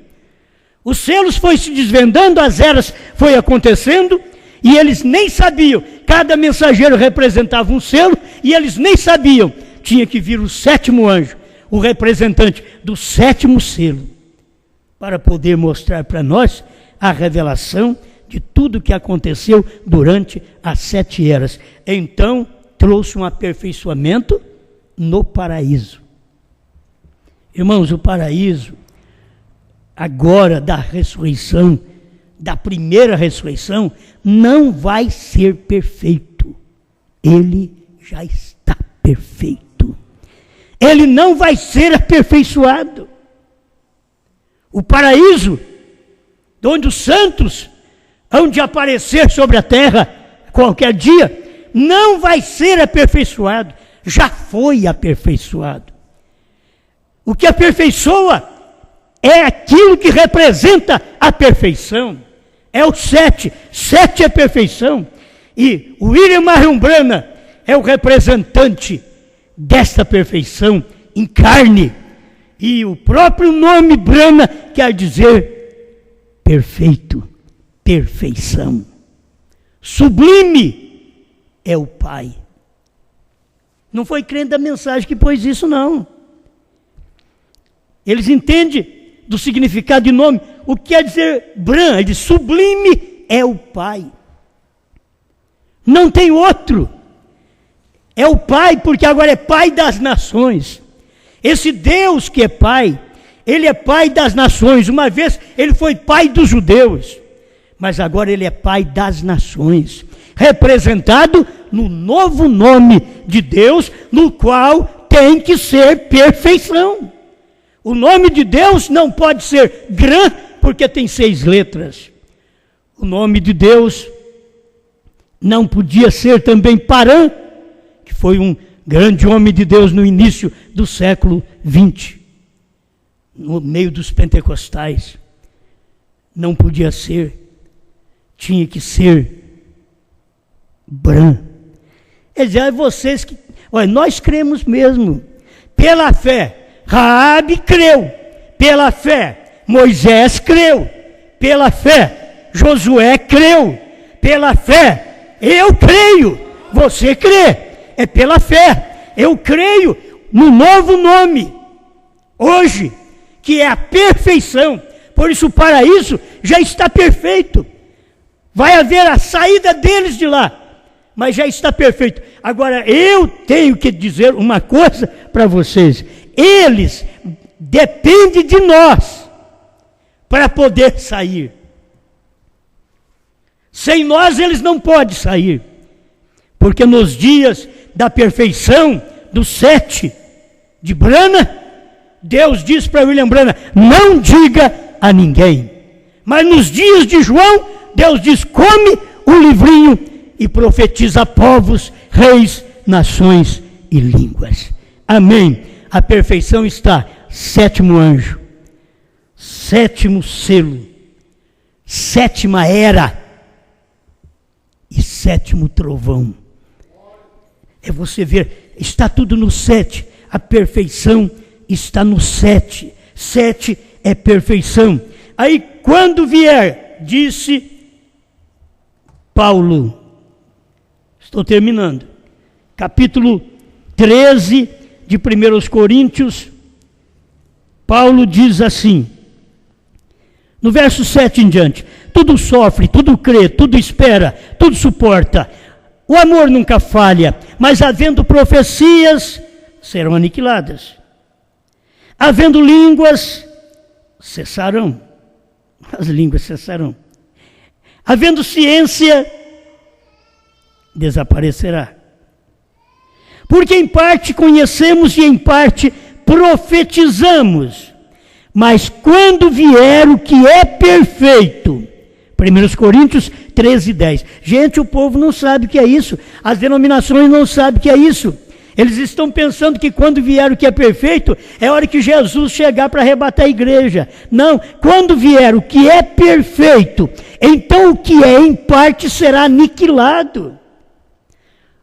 Os selos foi se desvendando, as eras foi acontecendo, e eles nem sabiam. Cada mensageiro representava um selo, e eles nem sabiam. Tinha que vir o 7º anjo, o representante do 7º selo, para poder mostrar para nós a revelação de tudo que aconteceu durante as 7 eras. Então, trouxe um aperfeiçoamento no paraíso. Irmãos, o paraíso, agora da ressurreição, da primeira ressurreição, não vai ser perfeito. Ele já está perfeito. Ele não vai ser aperfeiçoado. O paraíso, onde os santos hão de aparecer sobre a terra qualquer dia, não vai ser aperfeiçoado, já foi aperfeiçoado. O que aperfeiçoa é aquilo que representa a perfeição. É o 7. 7 é perfeição. E o William Marion Branham é o representante desta perfeição em carne. E o próprio nome Branham quer dizer perfeito, perfeição. Sublime é o Pai. Não foi crente da mensagem que pôs isso, não. Eles entendem do significado de nome. O que quer dizer Branham? Ele diz, sublime é o Pai. Não tem outro. É o Pai, porque agora é Pai das nações. Esse Deus que é Pai, Ele é Pai das nações. Uma vez Ele foi Pai dos judeus, mas agora Ele é Pai das nações, representado no novo nome de Deus, no qual tem que ser perfeição. O nome de Deus não pode ser Gran, porque tem 6 letras. O nome de Deus não podia ser também Paran, que foi um grande homem de Deus no início do século 20, no meio dos pentecostais. Não podia ser, tinha que ser Bran. Quer dizer, vocês que... Olha, nós cremos mesmo, pela fé. Raabe creu, pela fé. Moisés creu, pela fé. Josué creu, pela fé. Eu creio, você crê, é pela fé. Eu creio no novo nome, hoje, que é a perfeição. Por isso o paraíso já está perfeito. Vai haver a saída deles de lá, mas já está perfeito. Agora eu tenho que dizer uma coisa para vocês. Eles dependem de nós para poder sair. Sem nós eles não podem sair, porque nos dias da perfeição, do 7 de Branham, Deus diz para William Branham, não diga a ninguém. Mas nos dias de João, Deus diz, come o livrinho e profetiza a povos, reis, nações e línguas. Amém. A perfeição está, 7º anjo, 7º selo, 7ª era e 7º trovão. É você ver, está tudo no 7, a perfeição está no 7. 7 é perfeição. Aí quando vier, disse Paulo, estou terminando, capítulo 13 de 1 Coríntios, Paulo diz assim, no verso 7 em diante, tudo sofre, tudo crê, tudo espera, tudo suporta. O amor nunca falha, mas havendo profecias, serão aniquiladas. Havendo línguas, cessarão. As línguas cessarão. Havendo ciência, desaparecerá. Porque em parte conhecemos e em parte profetizamos. Mas quando vier o que é perfeito, 1 Coríntios 13, 10. Gente, o povo não sabe o que é isso. As denominações não sabem o que é isso. Eles estão pensando que quando vier o que é perfeito, é hora que Jesus chegar para arrebatar a igreja. Não, quando vier o que é perfeito, então o que é em parte será aniquilado.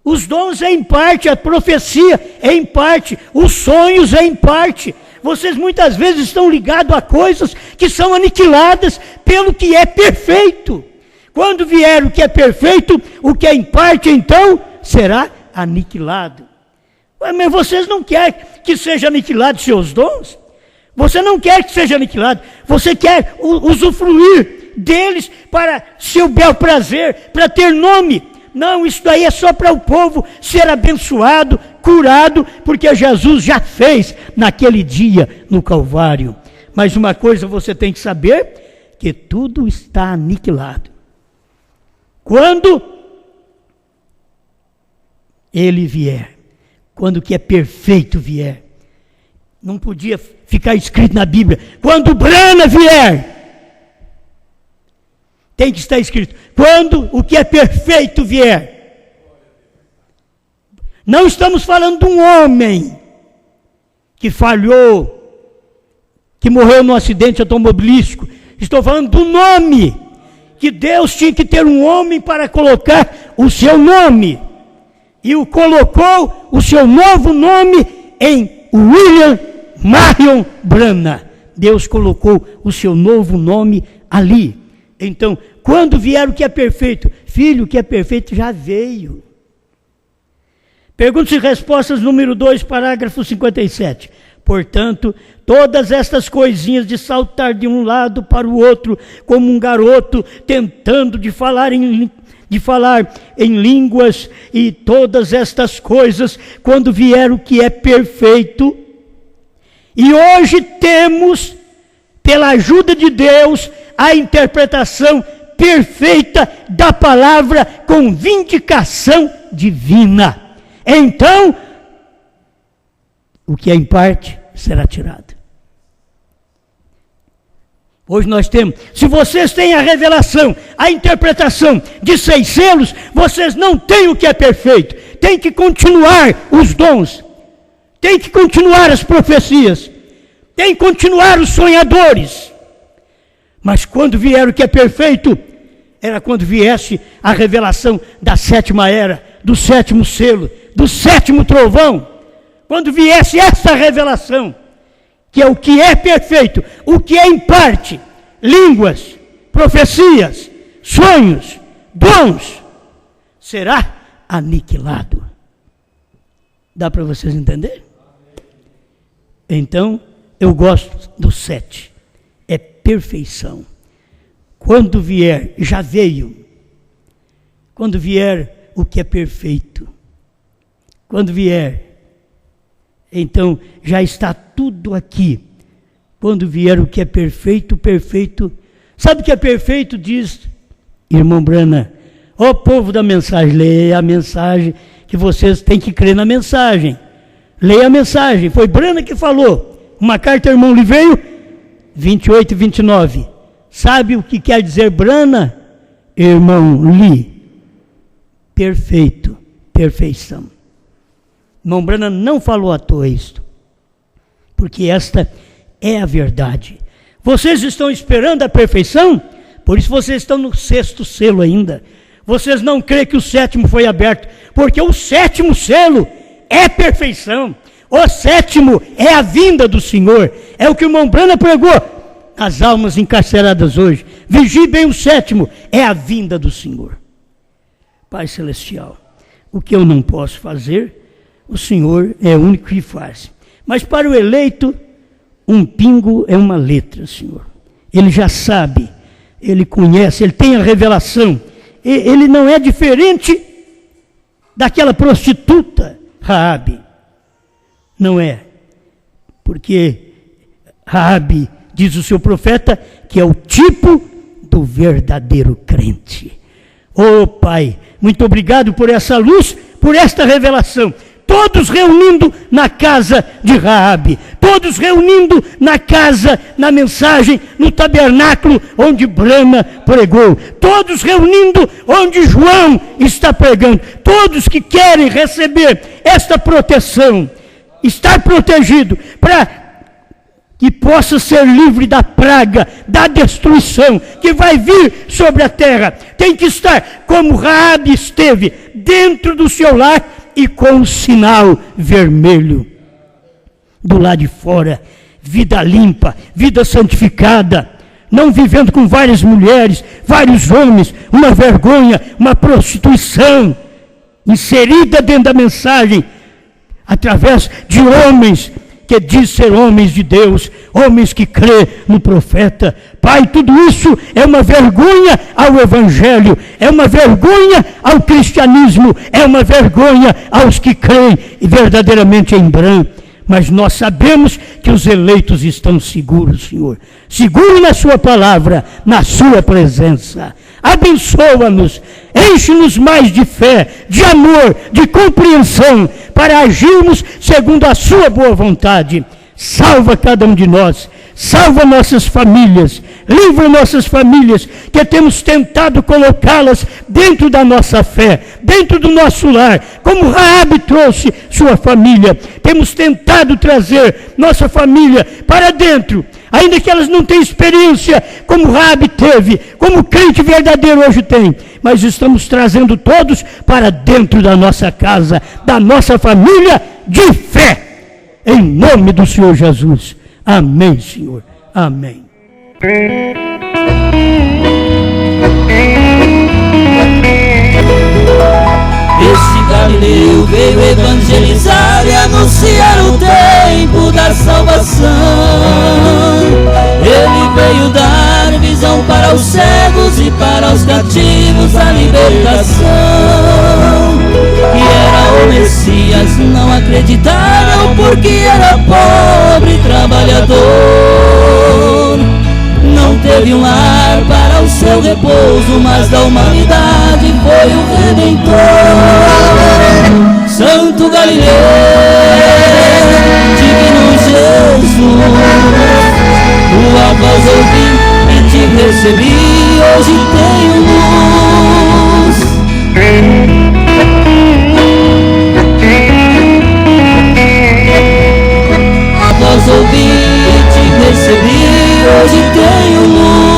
Os dons é em parte, a profecia é em parte, os sonhos é em parte. Vocês muitas vezes estão ligados a coisas que são aniquiladas pelo que é perfeito. Quando vier o que é perfeito, o que é em parte então será aniquilado. Mas vocês não querem que seja aniquilado seus dons? Você não quer que seja aniquilado, você quer usufruir deles para seu bel prazer, para ter nome. Não, isso daí é só para o povo ser abençoado, curado, porque Jesus já fez naquele dia no Calvário. Mas uma coisa você tem que saber, que tudo está aniquilado. Quando ele vier, quando o que é perfeito vier, não podia ficar escrito na Bíblia, quando Branham vier, tem que estar escrito, quando o que é perfeito vier. Não estamos falando de um homem que falhou, que morreu num acidente automobilístico. Estou falando do nome, que Deus tinha que ter um homem para colocar o seu nome. E o colocou o seu novo nome em William Marion Branham. Deus colocou o seu novo nome ali. Então, quando vier o que é perfeito, filho, o que é perfeito já veio. Perguntas e respostas número 2, parágrafo 57. Portanto, todas estas coisinhas de saltar de um lado para o outro, como um garoto tentando de falar em línguas, e todas estas coisas, quando vier o que é perfeito, e hoje temos, pela ajuda de Deus, a interpretação perfeita da palavra com vindicação divina. Então, o que é em parte será tirado. Hoje nós temos, se vocês têm a revelação, a interpretação de 6 selos, vocês não têm o que é perfeito. Tem que continuar os dons, tem que continuar as profecias, tem que continuar os sonhadores. Mas quando vier o que é perfeito, era quando viesse a revelação da 7ª era, do 7º selo, do 7º trovão. Quando viesse essa revelação, que é o que é perfeito, o que é em parte, línguas, profecias, sonhos, dons, será aniquilado. Dá para vocês entenderem? Então, eu gosto do 7. É perfeição. Quando vier, já veio. Quando vier o que é perfeito. Quando vier, então já está tudo aqui. Quando vier o que é perfeito, perfeito. Sabe o que é perfeito? Diz irmão Branham. Ó povo da mensagem, leia a mensagem, que vocês têm que crer na mensagem. Leia a mensagem. Foi Branham que falou. Uma carta ao irmão Liveio, 28 e 29. Sabe o que quer dizer Branham? Irmão Li. Perfeito. Perfeição. Irmão Branham não falou à toa isto, porque esta é a verdade. Vocês estão esperando a perfeição? Por isso vocês estão no 6º selo ainda. Vocês não creem que o 7º foi aberto, porque o 7º selo é perfeição. O 7º é a vinda do Senhor. É o que o irmão Branham pregou às almas encarceradas hoje. Vigie bem o 7º, é a vinda do Senhor. Pai Celestial, o que eu não posso fazer, o Senhor é o único que faz. Mas para o eleito, um pingo é uma letra, Senhor. Ele já sabe, ele conhece, ele tem a revelação. Ele não é diferente daquela prostituta, Raabe. Não é. Porque Raabe, diz o seu profeta, que é o tipo do verdadeiro crente. Oh Pai, muito obrigado por essa luz, por esta revelação. Todos reunindo na casa de Raabe, todos reunindo na casa, na mensagem, no tabernáculo onde Branham pregou, todos reunindo onde João está pregando, todos que querem receber esta proteção, estar protegido, para que possa ser livre da praga, da destruição que vai vir sobre a terra. Tem que estar como Raabe esteve, dentro do seu lar, e com o sinal vermelho do lado de fora, vida limpa, vida santificada, não vivendo com várias mulheres, vários homens, uma vergonha, uma prostituição, inserida dentro da mensagem, através de homens que diz ser homens de Deus, homens que crê no profeta. Pai, tudo isso é uma vergonha ao Evangelho, é uma vergonha ao cristianismo, é uma vergonha aos que creem verdadeiramente em Branham. Mas nós sabemos que os eleitos estão seguros, Senhor. Seguros na sua palavra, na sua presença. Abençoa-nos, enche-nos mais de fé, de amor, de compreensão, para agirmos segundo a sua boa vontade. Salva cada um de nós, salva nossas famílias, Livra nossas famílias, que temos tentado colocá-las dentro da nossa fé, dentro do nosso lar, como Raabe trouxe sua família. Temos tentado trazer nossa família para dentro, ainda que elas não tenham experiência como Raabe teve, como o crente verdadeiro hoje tem, mas estamos trazendo todos para dentro da nossa casa, da nossa família de fé, em nome do Senhor Jesus. Amém, Senhor. Amém. Este Galileu veio evangelizar e anunciar o tempo da salvação. Ele veio dar visão para os cegos e para os cativos a libertação. Que era o Messias, não acreditaram porque era pobre trabalhador. Não teve um lar para o seu repouso, mas da humanidade foi o Redentor. Santo Galileu, divino Jesus, tua voz ouvi e te recebi, hoje tenho luz. A voz ouvi e te recebi, hoje tenho luz.